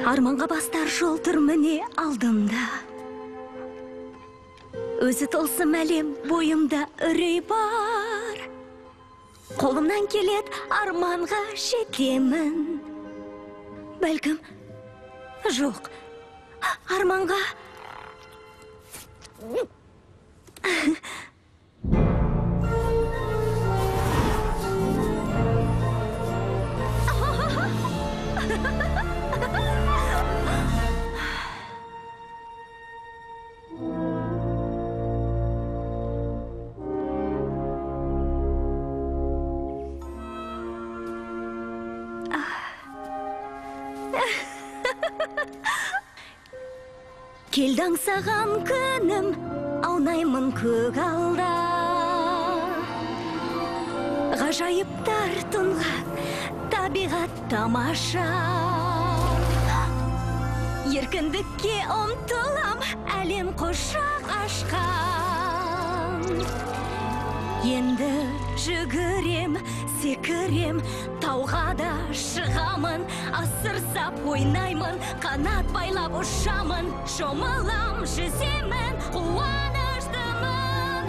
Арманға бастар жол тұр міне алдымда. Өзі тылсым әлем бойымда үрей бар. Қолымнан келет арманға жетемін. Бәлкім, жоқ, арманға... Келді аңсаған күнім, аунаймын көк алда. Ғажайыптар тұнған, табиғат тамаша. Еркіндікке ұмтылам, әлем құшақ ашқан. Енді жүгірем, секірем, тауға да шығамын. Асыр сап ойнаймын, қанат байлап ұшамын. Шомылам, жүземін, қуаныштымын.